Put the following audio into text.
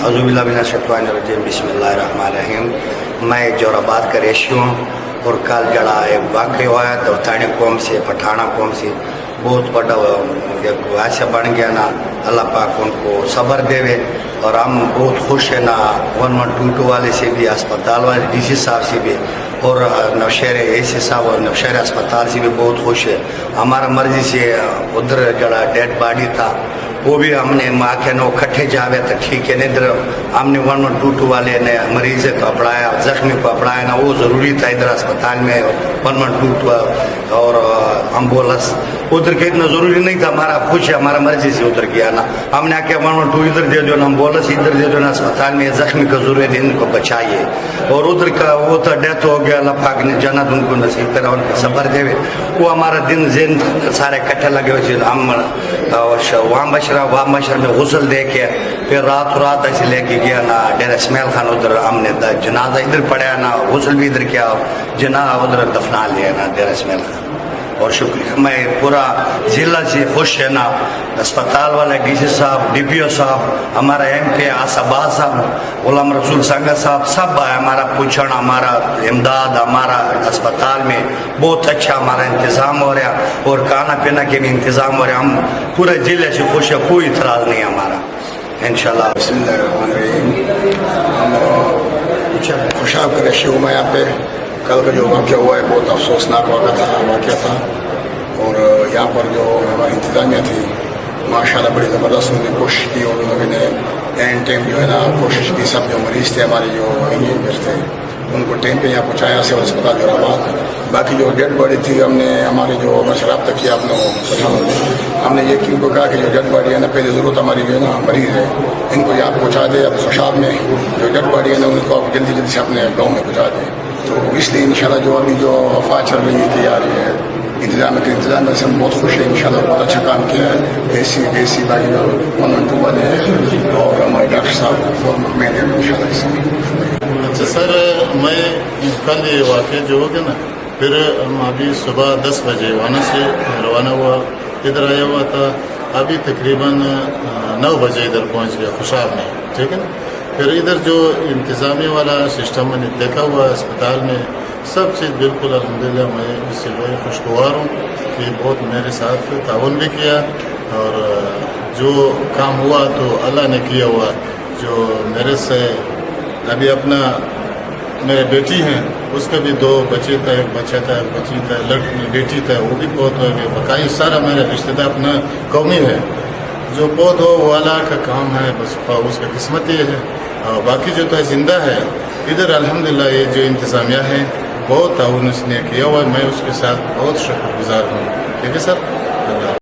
اعوذ باللہ من الشیطان الرجیم، بسم اللہ الرحمن الرحیم۔ میں جوراباد کا ریشی ہوں اور کل جڑا ایک واقعہ ہوا ہے تو تھانے قوم سے پٹھانا قوم سے بہت بڑا ایک ایسا بن گیا نا، اللہ پاک ان کو صبر دے وے، اور ہم بہت خوش ہیں نا 1122 والے سے بھی، اسپتال والے ڈی سی صاحب سے بھی، اور نوشہر اے سی صاحب اور نوشہر اسپتال سے بھی بہت خوش ہے۔ ہمارا مرضی سے ادھر جڑا ڈیڈ باڈی تھا وہ بھی ہم نے ماں کے نو کٹھے جاوے تو ٹھیک ہے، ادھر ہم نے 1122 والے نے مریض کو اپڑایا، زخمی کو اپڑایا نا، وہ ضروری تھا ادھر اسپتال میں 1122 اور ایمبولینس ادھر کے اتنا ضروری نہیں تھا، ہمارا خوش ہے، ہمارا مرضی سے ادھر گیا نا، ہم نے کہا 112 ادھر دے دو نا، ایمبولینس ادھر دے دو نا، اسپتال میں زخمی کو ضرورت ہے، ان کو بچائیے، اور ادھر کا وہ تو ڈیتھ ہو گیا، اللہ پاک نے جنت ان کو نصیب کرا، ان کو صبر دے، وہ ہمارا دن زین سارے کٹھے لگے ہوئے، ہم وہاں مشر میں غسل دے کے پھر رات ایسے لے کے گیا نا ڈیر اسماعیل خان، ادھر ہم نے جنازہ ادھر پڑھایا نا، غسل بھی ادھر کیا، جنازہ ادھر دفنا لیا نا ڈیر اسماعیل خان۔ اور شکریہ، میں پورا ضلع سے خوش ہے نا، اسپتال والے ڈی سی صاحب، ڈی پی او صاحب، ہمارا ایم پی آصاباد صاحب، غلام رسول سنگا صاحب، سب آئے، ہمارا پوچھنا، ہمارا امداد، ہمارا اسپتال میں بہت اچھا ہمارا انتظام ہو رہا، اور کھانا پینا کے بھی انتظام ہو رہا، ہم پورے ضلع سے خوش ہے، کوئی اعتراض نہیں ہمارا انشاءاللہ۔ بسم اللہ الرحمن الرحیم۔ ہم خوشاب کے ریشی ہوں میں یہاں پہ، کل کا جو واقعہ ہوا ہے بہت افسوسناک واقعہ تھا، اور یہاں پر جو ہماری انتظامیہ تھی ماشاءاللہ بڑی زبردست انہوں نے کوشش کی، اور انہوں نے اینڈ ٹائم جو ہے نا کوشش کی، سب جو مریض تھے ہمارے جو انجینئر تھے ان کو ٹائم پہ یہاں پہنچایا، سول اسپتال جوراباد۔ باقی جو ڈیڈ باڈی تھی ہم نے ہمارے جو رابطہ کیا اپنے ہم نے یہ کہ ان کو کہا کہ جو ڈیڈ باڈی ہے نا پہلے ضرورت ہماری جو ہے نا مریض ہے ان کو یہاں پہنچا دے، اب خوشاب میں جو ڈیڈ باڈی ہے نا ان کو آپ جلدی سے اپنے گاؤں میں پہنچا دیں، تو اس لیے انشاءاللہ جو ابھی جو وفات چل رہی ہے تیاری ہے انتظام سے ہم بہت خوش ہیں، انشاءاللہ بہت اچھا کام کیا ہے اے سی باقی جو 112 والے ہیں اور ہمارے ڈاکٹر صاحب بہت مطمئن ہیں انشاءاللہ اس میں۔ اچھا سر، میں کل یہ واقعہ جو ہو گیا نا، پھر ہم ابھی صبح 10 بجے وہاں سے روانہ ہوا، ادھر آیا ہوا تھا، ابھی تقریباً 9 بجے ادھر پہنچ گیا خوشاب میں، ٹھیک ہے نا۔ پھر ادھر جو انتظامیہ والا سسٹم میں نے دیکھا ہوا اسپتال میں سب چیز بالکل الحمدللہ، میں اس سے بڑے خوشگوار ہوں کہ بہت میرے ساتھ تعاون بھی کیا، اور جو کام ہوا تو اللہ نے کیا ہوا، جو میرے سے ابھی اپنا میرے بیٹی ہیں اس کا بھی 2 بچے تھا، ایک بچہ تھا، ایک بچی تھا، لڑکی بیٹی تھا، وہ بھی بہت ہو گیا، بقائی سارا میرا رشتہ دار اپنا قومی ہے، جو بہت ہو وہ اللہ کا کام ہے، بس اس کا قسمت یہ ہے، اور باقی جو تو زندہ ہے ادھر الحمدللہ یہ جو انتظامیہ ہے بہت تعاون اس نے کیا ہوا، میں اس کے ساتھ بہت شکر گزار ہوں، ٹھیک ہے سر۔